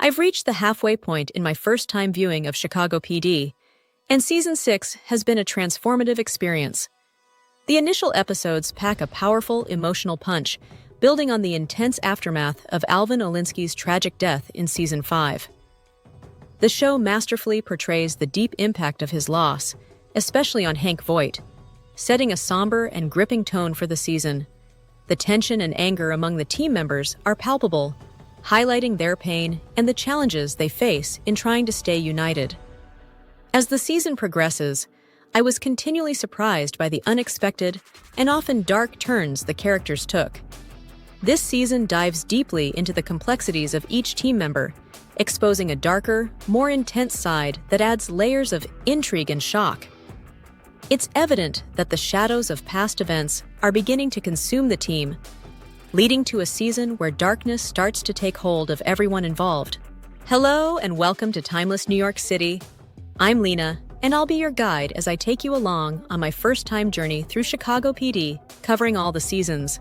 I've reached the halfway point in my first-time viewing of Chicago PD, and Season 6 has been a transformative experience. The initial episodes pack a powerful emotional punch, building on the intense aftermath of Alvin Olinsky's tragic death in Season 5. The show masterfully portrays the deep impact of his loss, especially on Hank Voight, setting a somber and gripping tone for the season. The tension and anger among the team members are palpable, highlighting their pain and the challenges they face in trying to stay united. As the season progresses, I was continually surprised by the unexpected and often dark turns the characters took. This season dives deeply into the complexities of each team member, exposing a darker, more intense side that adds layers of intrigue and shock. It's evident that the shadows of past events are beginning to consume the team, leading to a season where darkness starts to take hold of everyone involved. Hello and welcome to Timeless New York City. I'm Lena, and I'll be your guide as I take you along on my first-time journey through Chicago PD, covering all the seasons.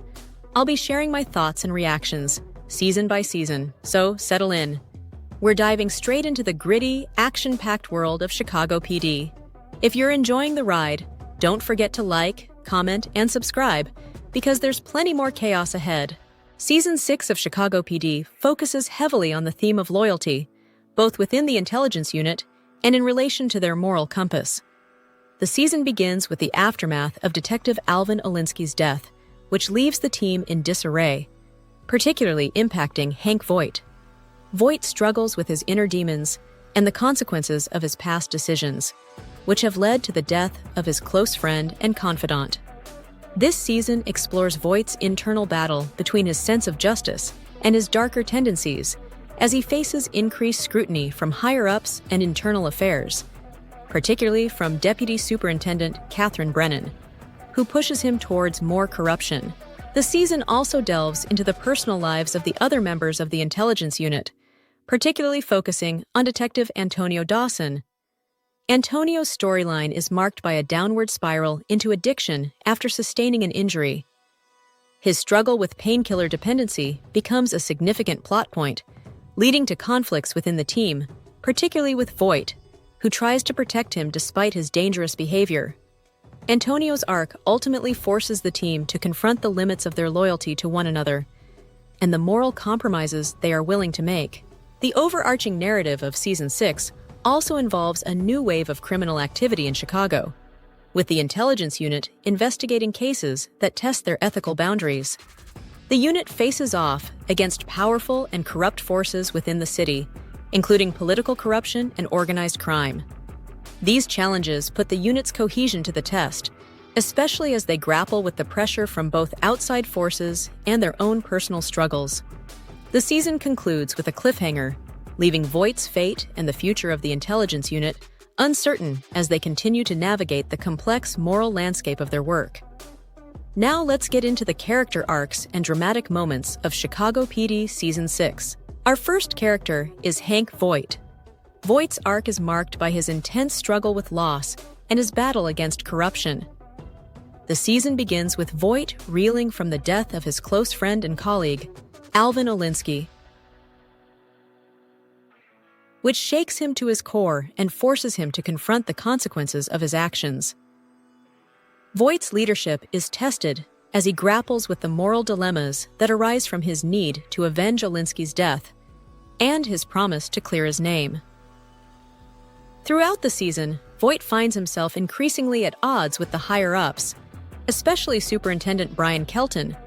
I'll be sharing my thoughts and reactions, season by season, so settle in. We're diving straight into the gritty, action-packed world of Chicago PD. If you're enjoying the ride, don't forget to like, comment, and subscribe, because there's plenty more chaos ahead. Season 6 of Chicago PD focuses heavily on the theme of loyalty, both within the intelligence unit and in relation to their moral compass. The season begins with the aftermath of Detective Alvin Olinsky's death, which leaves the team in disarray, particularly impacting Hank Voight. Voight struggles with his inner demons and the consequences of his past decisions, which have led to the death of his close friend and confidant. This season explores Voight's internal battle between his sense of justice and his darker tendencies as he faces increased scrutiny from higher-ups and internal affairs, particularly from Deputy Superintendent Catherine Brennan, who pushes him towards more corruption. The season also delves into the personal lives of the other members of the intelligence unit, particularly focusing on Detective Antonio Dawson. Antonio's storyline is marked by a downward spiral into addiction after sustaining an injury. His struggle with painkiller dependency becomes a significant plot point, leading to conflicts within the team, particularly with Voight, who tries to protect him despite his dangerous behavior. Antonio's arc ultimately forces the team to confront the limits of their loyalty to one another and the moral compromises they are willing to make. The overarching narrative of Season 6 also involves a new wave of criminal activity in Chicago, with the intelligence unit investigating cases that test their ethical boundaries. The unit faces off against powerful and corrupt forces within the city, including political corruption and organized crime. These challenges put the unit's cohesion to the test, especially as they grapple with the pressure from both outside forces and their own personal struggles. The season concludes with a cliffhanger, leaving Voight's fate and the future of the intelligence unit uncertain as they continue to navigate the complex moral landscape of their work. Now let's get into the character arcs and dramatic moments of Chicago PD Season 6. Our first character is Hank Voight. Voight's arc is marked by his intense struggle with loss and his battle against corruption. The season begins with Voight reeling from the death of his close friend and colleague, Alvin Olinsky, which shakes him to his core and forces him to confront the consequences of his actions. Voight's leadership is tested as he grapples with the moral dilemmas that arise from his need to avenge Olinsky's death and his promise to clear his name. Throughout the season, Voight finds himself increasingly at odds with the higher-ups, especially Superintendent Brian Kelton,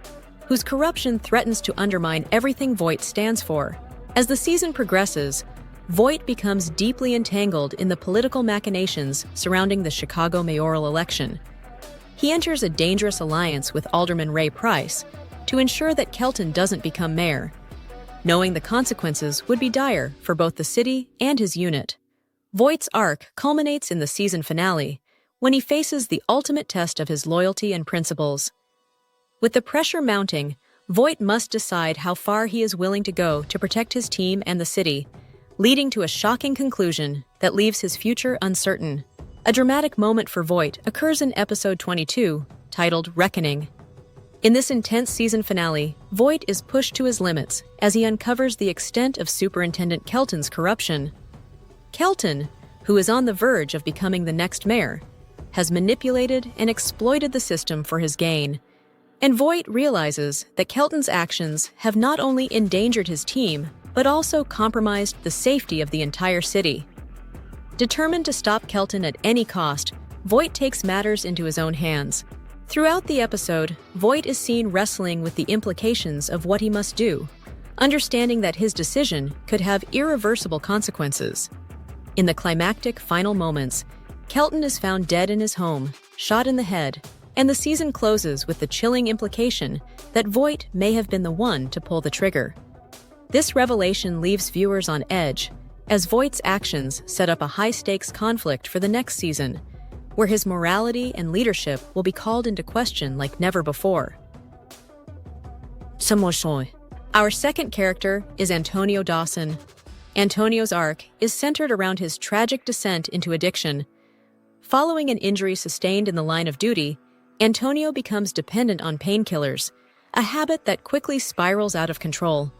whose corruption threatens to undermine everything Voight stands for. As the season progresses, Voight becomes deeply entangled in the political machinations surrounding the Chicago mayoral election. He enters a dangerous alliance with Alderman Ray Price to ensure that Kelton doesn't become mayor, knowing the consequences would be dire for both the city and his unit. Voight's arc culminates in the season finale, when he faces the ultimate test of his loyalty and principles. With the pressure mounting, Voight must decide how far he is willing to go to protect his team and the city, leading to a shocking conclusion that leaves his future uncertain. A dramatic moment for Voight occurs in episode 22, titled Reckoning. In this intense season finale, Voight is pushed to his limits as he uncovers the extent of Superintendent Kelton's corruption. Kelton, who is on the verge of becoming the next mayor, has manipulated and exploited the system for his gain, and Voight realizes that Kelton's actions have not only endangered his team, but also compromised the safety of the entire city. Determined to stop Kelton at any cost, Voight takes matters into his own hands. Throughout the episode, Voight is seen wrestling with the implications of what he must do, understanding that his decision could have irreversible consequences. In the climactic final moments, Kelton is found dead in his home, shot in the head, and the season closes with the chilling implication that Voight may have been the one to pull the trigger. This revelation leaves viewers on edge, as Voight's actions set up a high-stakes conflict for the next season, where his morality and leadership will be called into question like never before. Our second character is Antonio Dawson. Antonio's arc is centered around his tragic descent into addiction. Following an injury sustained in the line of duty, Antonio becomes dependent on painkillers, a habit that quickly spirals out of control.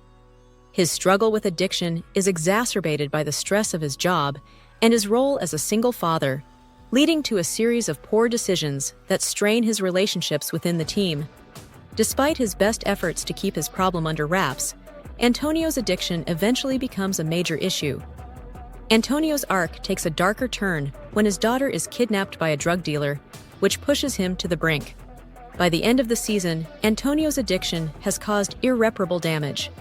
His struggle with addiction is exacerbated by the stress of his job and his role as a single father, leading to a series of poor decisions that strain his relationships within the team. Despite his best efforts to keep his problem under wraps, Antonio's addiction eventually becomes a major issue. Antonio's arc takes a darker turn when his daughter is kidnapped by a drug dealer, which pushes him to the brink. By the end of the season, Antonio's addiction has caused irreparable damage,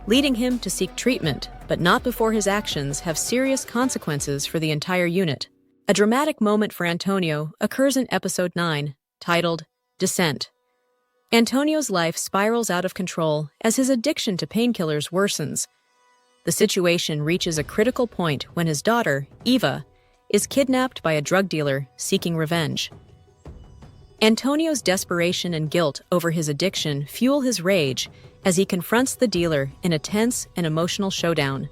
leading him to seek treatment, but not before his actions have serious consequences for the entire unit. A dramatic moment for Antonio occurs in episode 9, titled Descent. Antonio's life spirals out of control as his addiction to painkillers worsens. The situation reaches a critical point when his daughter, Eva, is kidnapped by a drug dealer seeking revenge. Antonio's desperation and guilt over his addiction fuel his rage as he confronts the dealer in a tense and emotional showdown.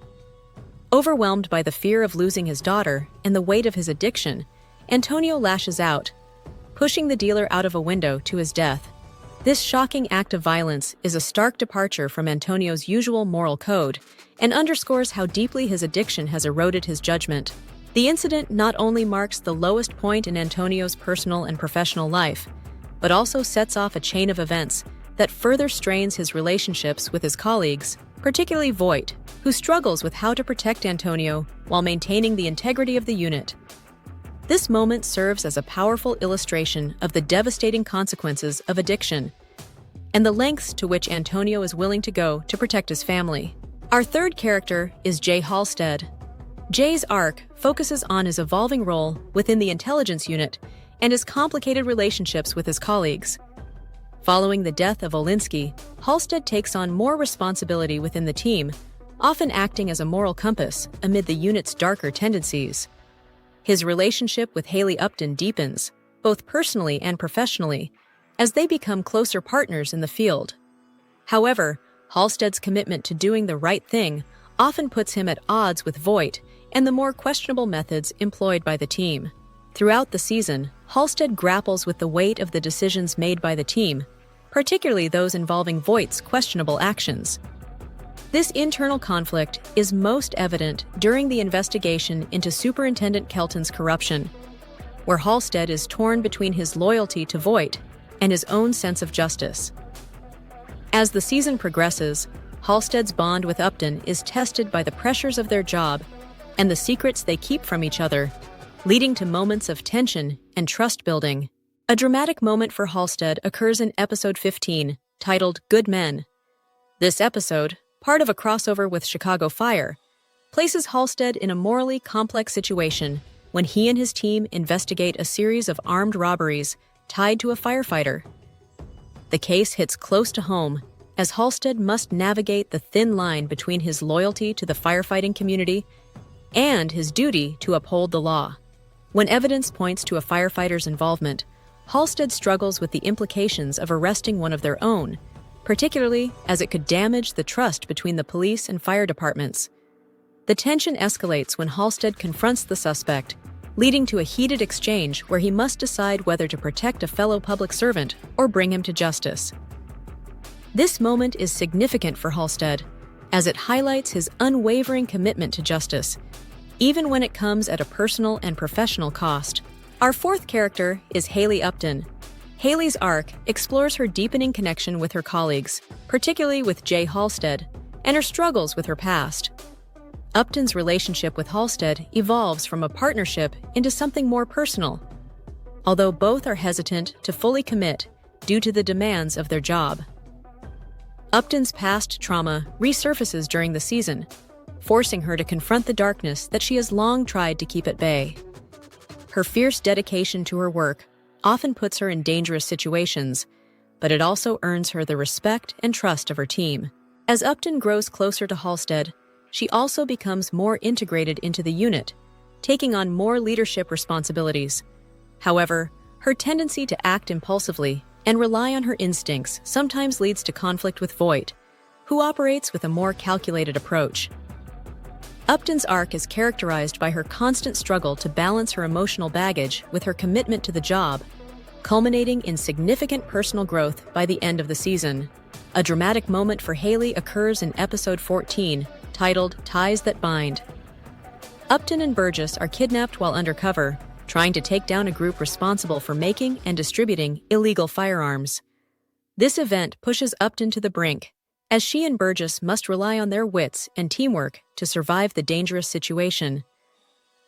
Overwhelmed by the fear of losing his daughter and the weight of his addiction, Antonio lashes out, pushing the dealer out of a window to his death. This shocking act of violence is a stark departure from Antonio's usual moral code and underscores how deeply his addiction has eroded his judgment. The incident not only marks the lowest point in Antonio's personal and professional life, but also sets off a chain of events that further strains his relationships with his colleagues, particularly Voight, who struggles with how to protect Antonio while maintaining the integrity of the unit. This moment serves as a powerful illustration of the devastating consequences of addiction and the lengths to which Antonio is willing to go to protect his family. Our third character is Jay Halstead. Jay's arc focuses on his evolving role within the intelligence unit and his complicated relationships with his colleagues. Following the death of Olinsky, Halstead takes on more responsibility within the team, often acting as a moral compass amid the unit's darker tendencies. His relationship with Haley Upton deepens, both personally and professionally, as they become closer partners in the field. However, Halstead's commitment to doing the right thing often puts him at odds with Voight and the more questionable methods employed by the team. Throughout the season, Halstead grapples with the weight of the decisions made by the team, particularly those involving Voight's questionable actions. This internal conflict is most evident during the investigation into Superintendent Kelton's corruption, where Halstead is torn between his loyalty to Voight and his own sense of justice. As the season progresses, Halstead's bond with Upton is tested by the pressures of their job and the secrets they keep from each other, leading to moments of tension and trust building. A dramatic moment for Halstead occurs in episode 15, titled Good Men. This episode, part of a crossover with Chicago Fire, places Halstead in a morally complex situation when he and his team investigate a series of armed robberies tied to a firefighter. The case hits close to home, as Halstead must navigate the thin line between his loyalty to the firefighting community and his duty to uphold the law. When evidence points to a firefighter's involvement, Halstead struggles with the implications of arresting one of their own, particularly as it could damage the trust between the police and fire departments. The tension escalates when Halstead confronts the suspect, leading to a heated exchange where he must decide whether to protect a fellow public servant or bring him to justice. This moment is significant for Halstead, as it highlights his unwavering commitment to justice, even when it comes at a personal and professional cost. Our fourth character is Haley Upton. Haley's arc explores her deepening connection with her colleagues, particularly with Jay Halstead, and her struggles with her past. Upton's relationship with Halstead evolves from a partnership into something more personal, although both are hesitant to fully commit due to the demands of their job. Upton's past trauma resurfaces during the season, forcing her to confront the darkness that she has long tried to keep at bay. Her fierce dedication to her work often puts her in dangerous situations, but it also earns her the respect and trust of her team. As Upton grows closer to Halstead, she also becomes more integrated into the unit, taking on more leadership responsibilities. However, her tendency to act impulsively and rely on her instincts sometimes leads to conflict with Voight, who operates with a more calculated approach. Upton's arc is characterized by her constant struggle to balance her emotional baggage with her commitment to the job, culminating in significant personal growth by the end of the season. A dramatic moment for Haley occurs in episode 14, titled Ties That Bind. Upton and Burgess are kidnapped while undercover, trying to take down a group responsible for making and distributing illegal firearms. This event pushes Upton to the brink, as she and Burgess must rely on their wits and teamwork to survive the dangerous situation.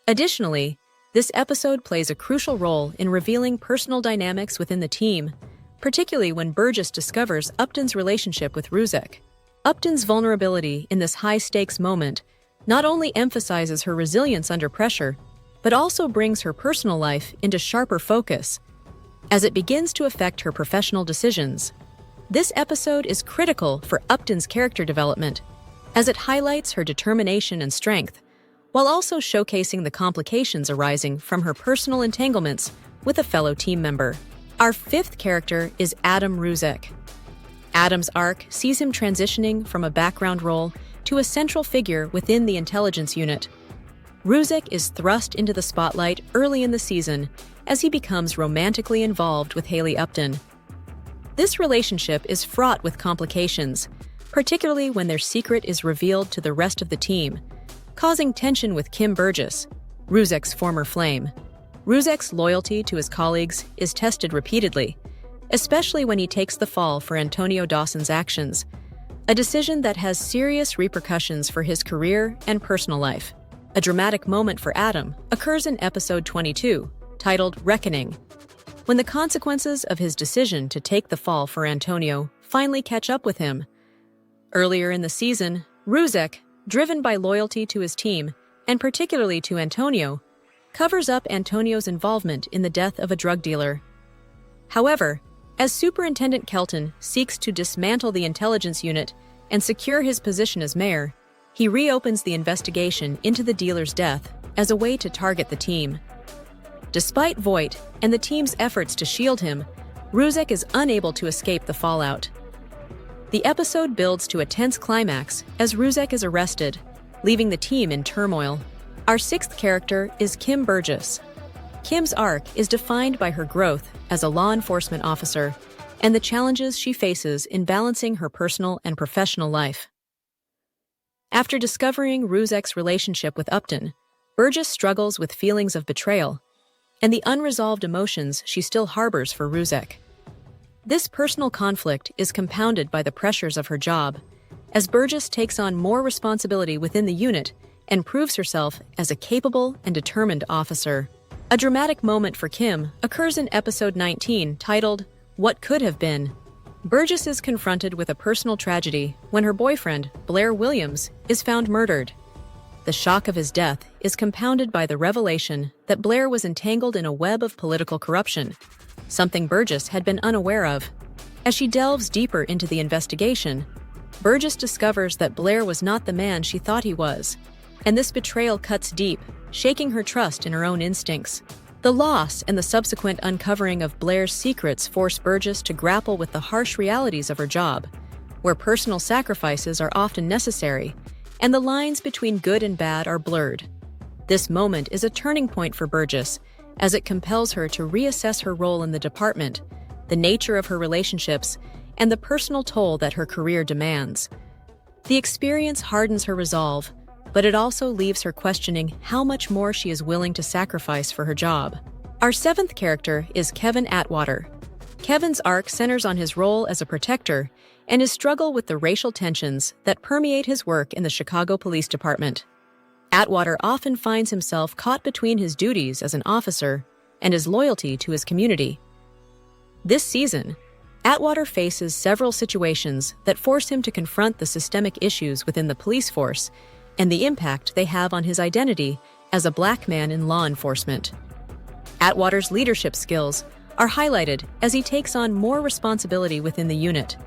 Additionally, this episode plays a crucial role in revealing personal dynamics within the team, particularly when Burgess discovers Upton's relationship with Ruzek. Upton's vulnerability in this high-stakes moment not only emphasizes her resilience under pressure, but also brings her personal life into sharper focus, as it begins to affect her professional decisions. This episode is critical for Upton's character development, as it highlights her determination and strength, while also showcasing the complications arising from her personal entanglements with a fellow team member. Our fifth character is Adam Ruzek. Adam's arc sees him transitioning from a background role to a central figure within the intelligence unit. Ruzek is thrust into the spotlight early in the season as he becomes romantically involved with Haley Upton. This relationship is fraught with complications, particularly when their secret is revealed to the rest of the team, causing tension with Kim Burgess, Ruzek's former flame. Ruzek's loyalty to his colleagues is tested repeatedly, especially when he takes the fall for Antonio Dawson's actions, a decision that has serious repercussions for his career and personal life. A dramatic moment for Adam occurs in episode 22, titled Reckoning, when the consequences of his decision to take the fall for Antonio finally catch up with him. Earlier in the season, Ruzek, driven by loyalty to his team, and particularly to Antonio, covers up Antonio's involvement in the death of a drug dealer. However, as Superintendent Kelton seeks to dismantle the intelligence unit and secure his position as mayor, he reopens the investigation into the dealer's death as a way to target the team. Despite Voight and the team's efforts to shield him, Ruzek is unable to escape the fallout. The episode builds to a tense climax as Ruzek is arrested, leaving the team in turmoil. Our sixth character is Kim Burgess. Kim's arc is defined by her growth as a law enforcement officer and the challenges she faces in balancing her personal and professional life. After discovering Ruzek's relationship with Upton, Burgess struggles with feelings of betrayal and the unresolved emotions she still harbors for Ruzek. This personal conflict is compounded by the pressures of her job, as Burgess takes on more responsibility within the unit and proves herself as a capable and determined officer. A dramatic moment for Kim occurs in episode 19, titled What Could Have Been. Burgess is confronted with a personal tragedy when her boyfriend, Blair Williams, is found murdered. The shock of his death is compounded by the revelation that Blair was entangled in a web of political corruption, something Burgess had been unaware of. As she delves deeper into the investigation, Burgess discovers that Blair was not the man she thought he was, and this betrayal cuts deep, shaking her trust in her own instincts. The loss and the subsequent uncovering of Blair's secrets force Burgess to grapple with the harsh realities of her job, where personal sacrifices are often necessary, and the lines between good and bad are blurred. This moment is a turning point for Burgess, as it compels her to reassess her role in the department, the nature of her relationships, and the personal toll that her career demands. The experience hardens her resolve, but it also leaves her questioning how much more she is willing to sacrifice for her job. Our seventh character is Kevin Atwater. Kevin's arc centers on his role as a protector and his struggle with the racial tensions that permeate his work in the Chicago Police Department. Atwater often finds himself caught between his duties as an officer and his loyalty to his community. This season, Atwater faces several situations that force him to confront the systemic issues within the police force and the impact they have on his identity as a black man in law enforcement. Atwater's leadership skills are highlighted as he takes on more responsibility within the unit,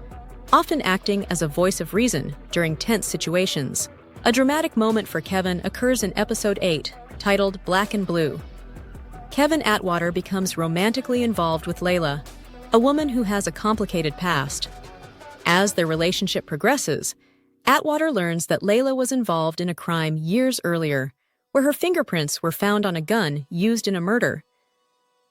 often acting as a voice of reason during tense situations. A dramatic moment for Kevin occurs in Episode 8, titled Black and Blue. Kevin Atwater becomes romantically involved with Layla, a woman who has a complicated past. As their relationship progresses, Atwater learns that Layla was involved in a crime years earlier, where her fingerprints were found on a gun used in a murder.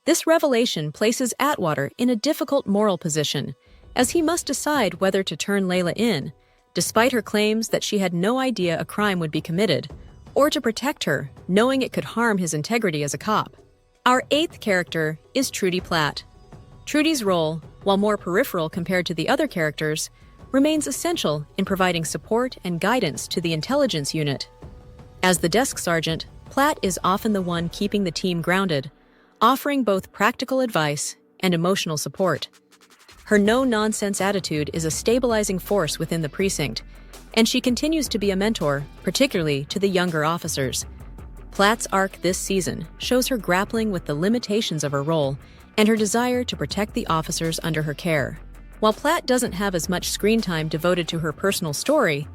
This revelation places Atwater in a difficult moral position, as he must decide whether to turn Layla in, despite her claims that she had no idea a crime would be committed, or to protect her, knowing it could harm his integrity as a cop. Our eighth character is Trudy Platt. Trudy's role, while more peripheral compared to the other characters, remains essential in providing support and guidance to the intelligence unit. As the desk sergeant, Platt is often the one keeping the team grounded, offering both practical advice and emotional support. Her no-nonsense attitude is a stabilizing force within the precinct, and she continues to be a mentor, particularly to the younger officers. Platt's arc this season shows her grappling with the limitations of her role and her desire to protect the officers under her care. While Platt doesn't have as much screen time devoted to her personal story,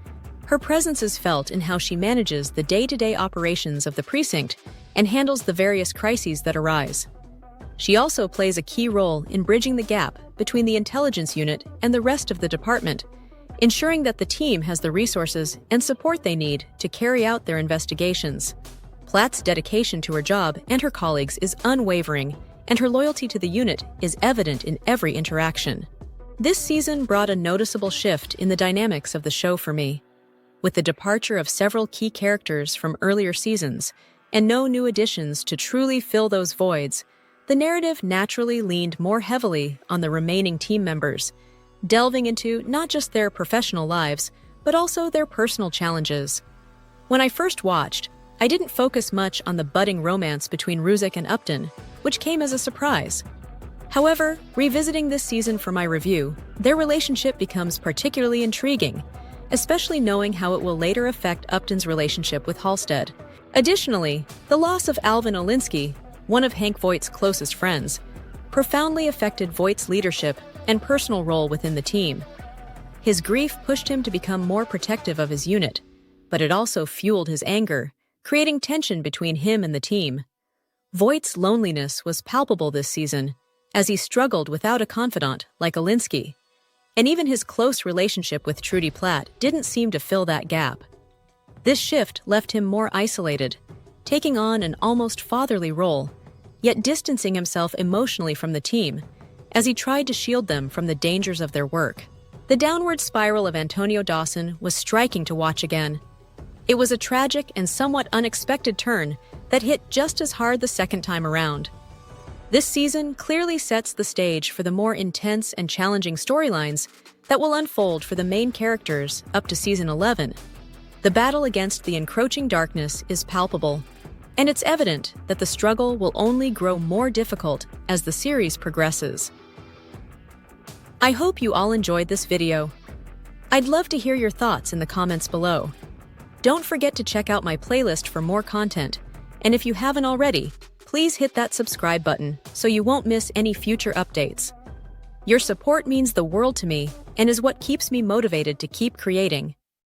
her presence is felt in how she manages the day-to-day operations of the precinct and handles the various crises that arise. She also plays a key role in bridging the gap between the intelligence unit and the rest of the department, ensuring that the team has the resources and support they need to carry out their investigations. Platt's dedication to her job and her colleagues is unwavering, and her loyalty to the unit is evident in every interaction. This season brought a noticeable shift in the dynamics of the show for me. With the departure of several key characters from earlier seasons, and no new additions to truly fill those voids, the narrative naturally leaned more heavily on the remaining team members, delving into not just their professional lives, but also their personal challenges. When I first watched, I didn't focus much on the budding romance between Ruzek and Upton, which came as a surprise. However, revisiting this season for my review, their relationship becomes particularly intriguing, especially knowing how it will later affect Upton's relationship with Halstead. Additionally, the loss of Alvin Olinsky, one of Hank Voight's closest friends, profoundly affected Voight's leadership and personal role within the team. His grief pushed him to become more protective of his unit, but it also fueled his anger, creating tension between him and the team. Voight's loneliness was palpable this season, as he struggled without a confidant like Olinsky, and even his close relationship with Trudy Platt didn't seem to fill that gap. This shift left him more isolated, taking on an almost fatherly role, yet distancing himself emotionally from the team, as he tried to shield them from the dangers of their work. The downward spiral of Antonio Dawson was striking to watch again. It was a tragic and somewhat unexpected turn that hit just as hard the second time around. This season clearly sets the stage for the more intense and challenging storylines that will unfold for the main characters up to Season 11. The battle against the encroaching darkness is palpable, and it's evident that the struggle will only grow more difficult as the series progresses. I hope you all enjoyed this video. I'd love to hear your thoughts in the comments below. Don't forget to check out my playlist for more content, and if you haven't already, please hit that subscribe button so you won't miss any future updates. Your support means the world to me and is what keeps me motivated to keep creating.